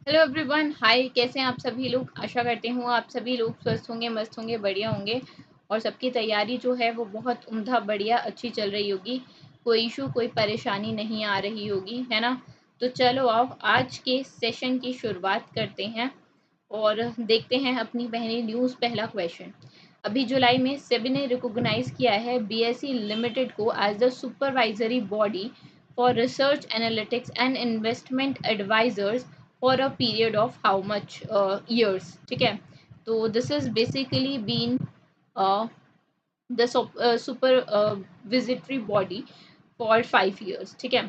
Hello everyone, हाय। कैसे हैं आप सभी लोग? आशा करते हूँ आप सभी लोग स्वस्थ होंगे, मस्त होंगे, बढ़िया होंगे और सबकी तैयारी जो है वो बहुत उम्दा, बढ़िया, अच्छी चल रही होगी। कोई इशू, कोई परेशानी नहीं आ रही होगी, है ना? तो चलो आओ आज के सेशन की शुरुआत करते हैं और देखते हैं अपनी पहली न्यूज़। पहला क्वेश्चन, अभी जुलाई में सेबी ने रिकॉग्नाइज किया है बीएसई लिमिटेड को as the supervisory body for research analytics and investment advisers for a period of how much years. ठीक है, तो this is basically been the supervisory body for 5 years। ठीक है,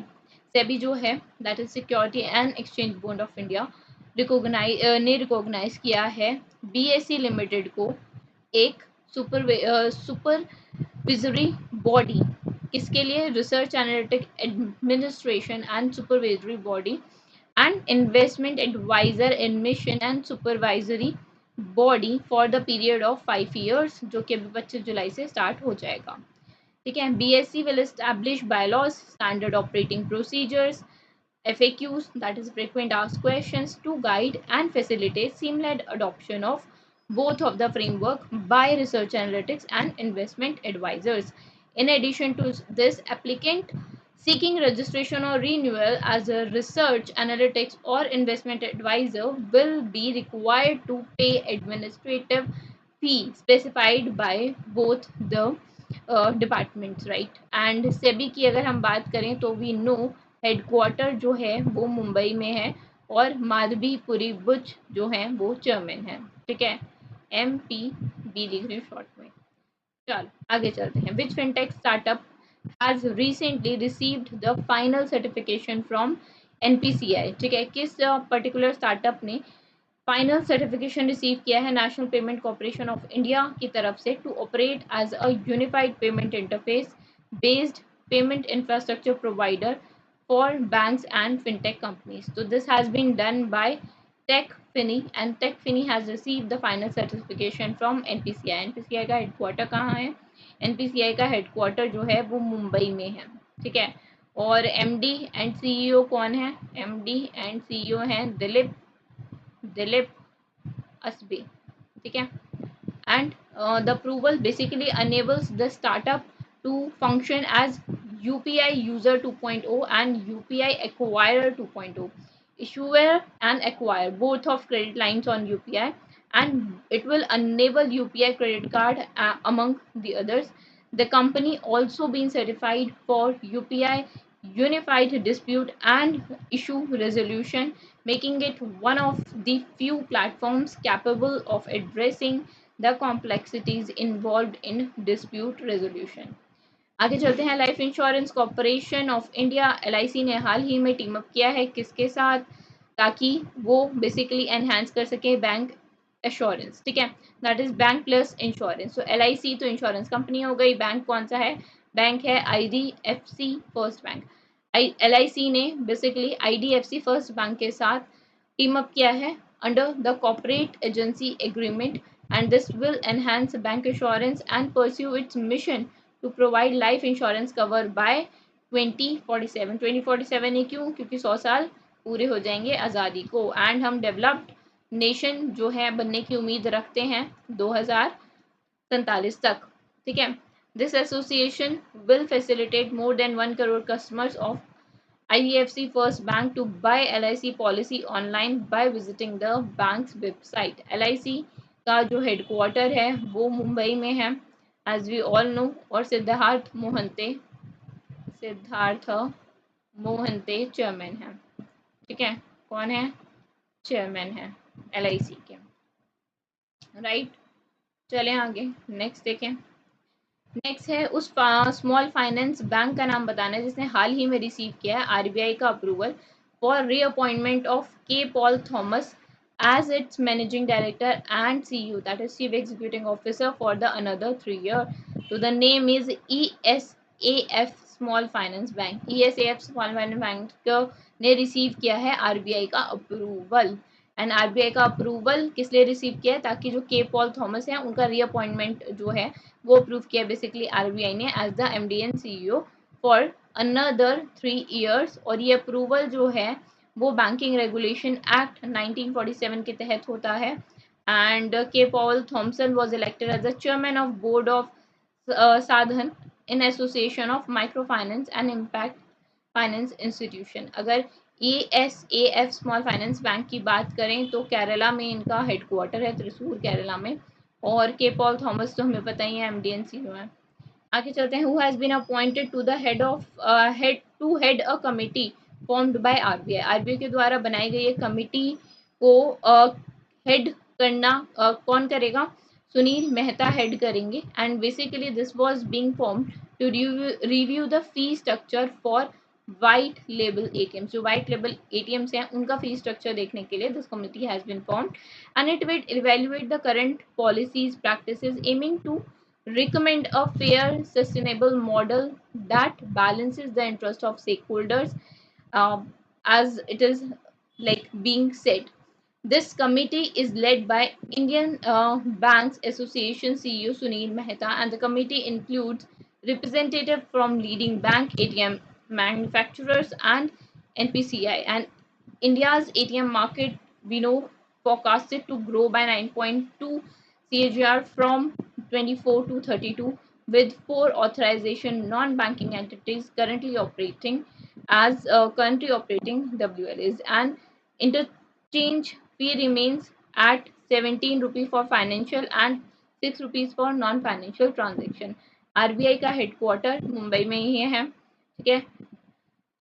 सेबी जो है that is security and exchange board of India recognize किया है BSE limited को एक सुपरविजरी बॉडी। किसके लिए? Research analytic administration and supervisory body and investment adviser in mission and supervisory body for the period of 5 years, जो कि अभी 25 जुलाई से स्टार्ट हो जाएगा। ठीक है, BSc will establish bylaws, standard operating procedures, FAQs, that is frequent asked questions, to guide and facilitate seamless adoption of both of the framework by research analytics and investment advisors. In addition to this, applicant seeking registration or renewal as a research analytics or investment advisor will be required to pay administrative fee specified by both the departments, right. And SEBI की अगर हम बात करें तो we know headquarter जो है वो मुंबई में है और माधवी पुरी बुच जो है वो चेयरमैन है। ठीक है, MPB लिख रही हूँ शॉर्ट में। चलो आगे चलते हैं। Which fintech startup has recently received the final certification from NPCI। ठीक है, किस पर्टिकुलर स्टार्टअप ने फाइनल सर्टिफिकेशन रिसीव किया है national payment corporation of India की तरफ से to operate as a unified payment interface based payment infrastructure provider for banks and fintech companies. तो this has been done by TechFini and TechFini has received the final certification from NPCI। NPCI का headquarter कहाँ है? NPCI का headquarter जो है वो मुंबई में है। ठीक है, और MD एंड CEO कौन है? MD एंड CEO हैं दिलीप Asbe। ठीक है, and the approval basically enables the startup to function as UPI user 2.0 and UPI acquirer 2.0, issuer and acquire both of credit lines on UPI, and it will enable UPI credit card among the others. The company also been certified for UPI unified dispute and issue resolution, making it one of the few platforms capable of addressing the complexities involved in dispute resolution। आगे चलते हैं। Life insurance corporation of India LIC ने हाल ही में team up किया है किसके साथ, ताकि वो बेसिकली एनहांस कर सके बैंक एश्योरेंस। ठीक है, that is bank plus insurance. तो LIC तो इंश्योरेंस कंपनी हो गई, बैंक कौन सा है? बैंक है IDFC फर्स्ट बैंक। LIC ने बेसिकली IDFC फर्स्ट बैंक के साथ टीम अप किया है under the corporate agency agreement, and this will enhance bank assurance and pursue its mission to provide life insurance cover by 2047। 2047 ही क्यों? क्योंकि 100 साल पूरे हो जाएंगे आज़ादी को, एंड हम डेवलप्ड नेशन जो है बनने की उम्मीद रखते हैं 2047 तक। ठीक है, this association will facilitate more than 1 crore customers of IDFC First Bank to buy LIC policy online by visiting the bank's website। LIC का जो हेडक्वार्टर है वो मुंबई में है एज वी ऑल नो, और सिद्धार्थ मोहंते चेयरमैन है। ठीक है, कौन है? चेयरमैन है LIC के, राइट। चलें आगे, नेक्स्ट देखें। नेक्स्ट है उस स्मॉल फाइनेंस बैंक का नाम बताना है जिसने हाल ही में रिसीव किया है RBI का अप्रूवल फॉर रीअपॉइंटमेंट ऑफ के Paul Thomas as its managing director and CEO, that is chief executive officer, for the another 3 year। So the name is ESAF Small Finance Bank। ESAF Small Finance Bank ने receive किया है RBI का approval, and RBI का approval किस लिए receive किया है? ताकि जो के पॉल थॉमस है उनका रीअपॉइंटमेंट जो है वो अप्रूव किया बेसिकली RBI ने as the MD and CEO for another 3 years। और ये अप्रूवल जो है वो बैंकिंग रेगुलेशन एक्ट 1947 के तहत होता है। And K Paul Thomson was elected as the chairman of board of Sadhan in association of microfinance and impact finance institution. अगर ASAF स्मॉल फाइनेंस बैंक की बात करें तो केरला में इनका हेडक्वार्टर है, त्रिशूर केरला में। और के पॉल थॉमस तो हमें पता ही है, MD एंड CEO है। आगे चलते हैं। Who has been appointed to the head a committee formed by RBI के द्वारा बनाई गई एक कमिटी को हेड करना कौन करेगा? सुनील मेहता हेड करेंगे। And basically this was being formed to review the fee structure for white label ATMs। जो वाइट लेबल ATMs हैं उनका फी स्ट्रक्चर देखने के लिए this committee has been formed and it will evaluate the current policies practices aiming to recommend a fair, sustainable model that balances the interest of stakeholders, um, as it is like being said. This committee is led by Indian Banks Association CEO Sunil Mehta, and the committee includes representatives from leading bank, ATM manufacturers, and NPCI. And India's ATM market, we know, forecasted to grow by 9.2 CAGR from 24 to 32, with four authorization non-banking entities currently operating WLAs. And interchange fee remains at 17 rupees for financial and 6 rupees for non-financial transaction. RBI का headquarter Mumbai में ही है, ठीक है।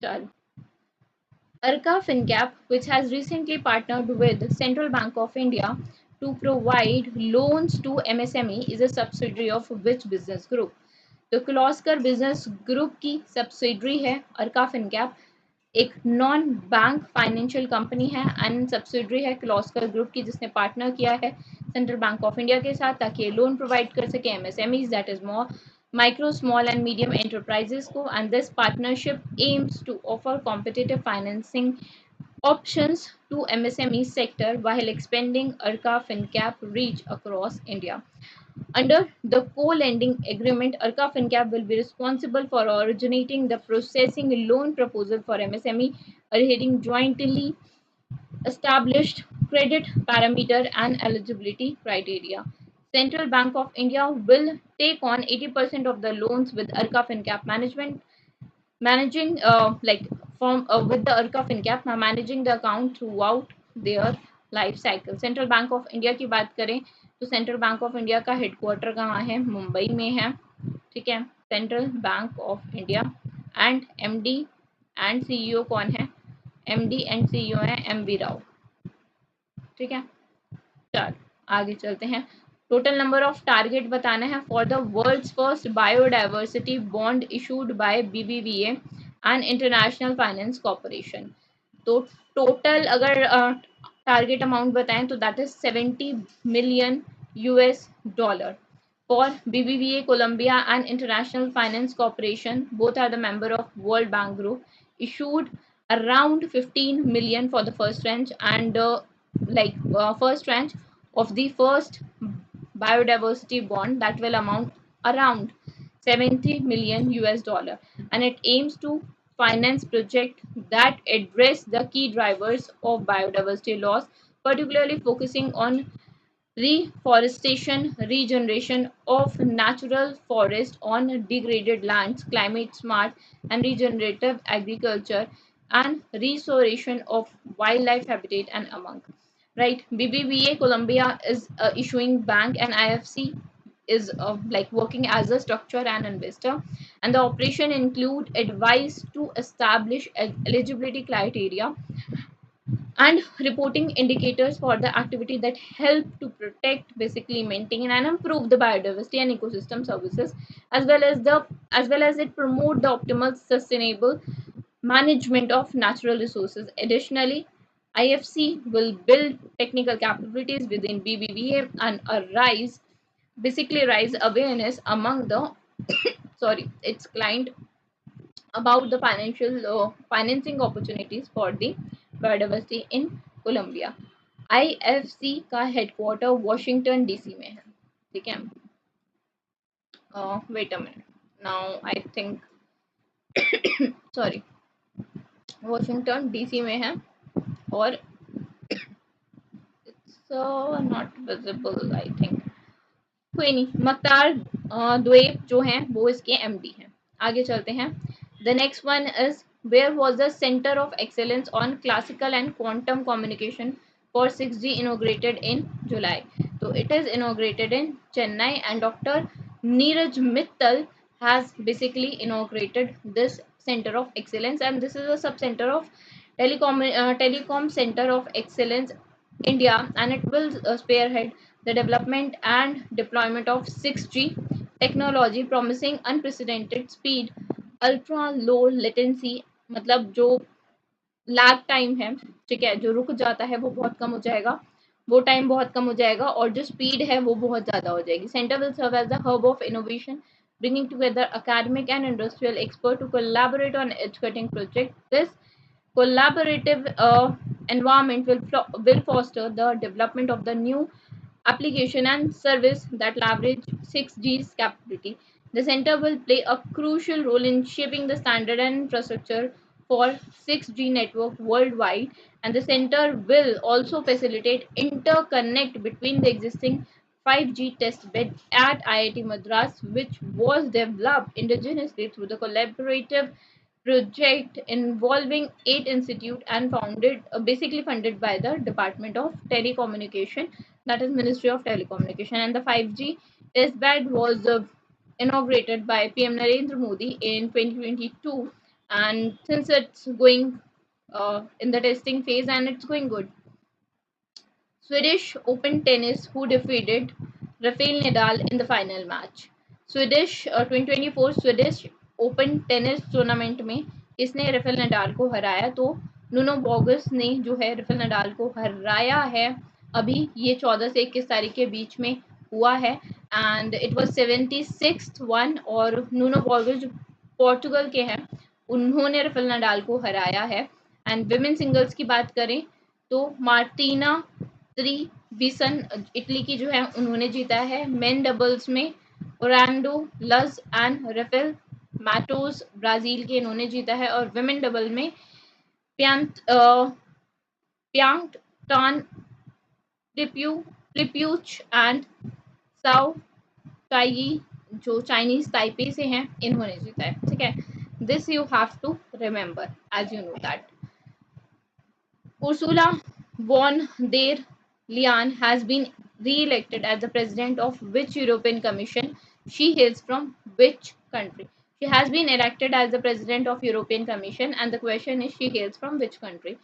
चल, Arca FinCap, which has recently partnered with Central Bank of India to provide loans to MSME, is a subsidiary of which business group? तो Kirloskar business group की subsidiary है अर्का फिनकैप, एक नॉन बैंक फाइनेंशियल कंपनी है एंड सब्सिडरी है Kirloskar group की, जिसने partner किया है सेंट्रल बैंक ऑफ इंडिया के साथ ताकि ये लोन प्रोवाइड कर सके MSMEs, that is more micro, small and medium enterprises को, and this partnership aims to offer competitive financing options to MSME sector while expanding Arca FinCap reach across India. Under the co-lending agreement, Arca FinCap will be responsible for originating the processing loan proposal for MSME, adhering jointly established credit parameter and eligibility criteria. Central Bank of India will take on 80% of the loans with Arca FinCap managing like from with the Arca FinCap managing the account throughout their life cycle. Central bank of India की बात करें तो central bank of India का headquarter कहाँ है? मुंबई में है, ठीक है। Central bank of India and MD and CEO कौन है? MD एंड CEO है MV राव, ठीक है। चल आगे चलते हैं। टोटल नंबर ऑफ टारगेट बताना है for the world's first biodiversity bond issued by BBVA and international finance corporation. तो टोटल अगर टारगेट अमाउंट बताएं तो that is 70 million US dollar for BBVA Colombia and International Finance Corporation. Both are the member of World Bank Group. Issued around 15 million for the first tranche and first tranche of the first biodiversity bond that will amount around 70 million US dollar, and it aims to finance projects that address the key drivers of biodiversity loss, particularly focusing on reforestation, regeneration of natural forest on degraded lands, climate smart and regenerative agriculture, and restoration of wildlife habitat and among. Right, BBVA Colombia is issuing bank and IFC is working as a structure and investor, and the operation include advice to establish eligibility criteria and reporting indicators for the activity that help to protect, basically maintain and improve the biodiversity and ecosystem services, as well as it promote the optimal sustainable management of natural resources. Additionally, IFC will build technical capabilities within BBVA and raise awareness among the its client about the financing opportunities for the biodiversity in Colombia. IFC का headquarter Washington DC में है, ठीक है। Wait a minute, now I think sorry, Washington DC में है। और not visible I think, कोई नहीं। मख्तार द्वीप जो हैं वो इसके एमडी हैं। आगे चलते हैं। The next one is where was the centre of excellence on classical and quantum communication for 6G inaugurated in July. तो it is inaugurated in Chennai and doctor Neeraj Mittal has basically inaugurated this center of excellence, and this is a sub center of telecom center of excellence India, and it will spearhead the development and deployment of 6G technology, promising unprecedented speed, ultra low latency, मतलब जो lag time है, ठीक है, जो रुक जाता है वो बहुत कम हो जाएगा, वो टाइम बहुत कम हो जाएगा, और जो स्पीड है वो बहुत ज़्यादा हो जाएगी। Centre will serve as the hub of innovation, bringing together academic and industrial experts to collaborate on edge-cutting projects. This collaborative environment will foster the development of the new application and service that leverage 6G's capability. The center will play a crucial role in shaping the standard and infrastructure for 6G network worldwide, and the center will also facilitate interconnect between the existing 5G testbed at IIT Madras, which was developed indigenously through the collaborative project involving 8 institutes and founded basically funded by the Department of Telecommunication, that is Ministry of Telecommunication. And the 5G testbed was inaugurated by PM Narendra Modi in 2022, and since it's going in the testing phase and it's going good. Swedish Open tennis, who defeated Rafael Nadal in the final match. Swedish 2024 Swedish open tennis tournament में किसने Rafael Nadal को हराया? तो नुनो बॉगस ने जो है Rafael Nadal को हराया है। अभी ये 14 से 21 तारीख के बीच में हुआ है, and it was 76th one, और नुनो बॉगस जो पोर्टुगल के हैं उन्होंने राफेल नडाल को हराया है। एंड विमेन सिंगल्स की बात करें तो मार्टिना त्रीविसन इटली की जो है उन्होंने जीता है। मेन डबल्स में ओरांडो लज एंड राफेल मैटोस ब्राजील के इन्होंने जीता है, और विमेन डबल में प्यांग टान प्लिप्यूच एंड साओ ताई जो चाइनीज ताइपे से हैं इन्होंने जीता है। ठीक है, this you have to remember as you know that. Ursula von der Leyen has been re-elected as the president of which European Commission? She hails from which country? She has been elected as the president of European Commission, and the question is she hails from which country?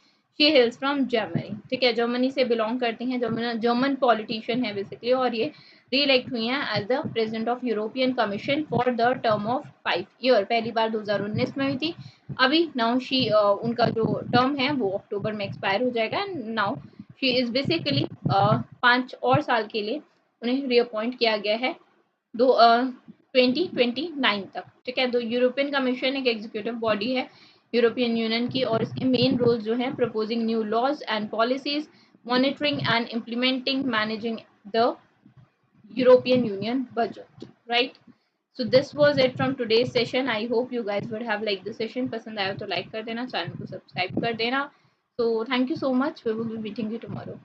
She hails from Germany. ठीक है, Germany से belong करती हैं, German politician है basically, और ये री elect हुई हैं as the president of European commission for the term of 5 year. पहली बार 2019 में हुई थी। अभी नाउ शी उनका जो टर्म है वो अक्टूबर में एक्सपायर हो जाएगा, and now she is basically 5 और साल के लिए उन्हें रीअपॉइंट किया गया है 2029 तक। ठीक है, तो यूरोपियन कमीशन एक एग्जीक्यूटिव बॉडी है यूरोपियन यूनियन की, और इसके मेन रोल्स जो हैं proposing new laws and policies, monitoring and implementing, managing the European Union budget, right? So this was it from today's session. I hope you guys would have liked the session. पसंद आया तो like कर देना, channel को subscribe कर देना. So thank you so much. We will be meeting you tomorrow.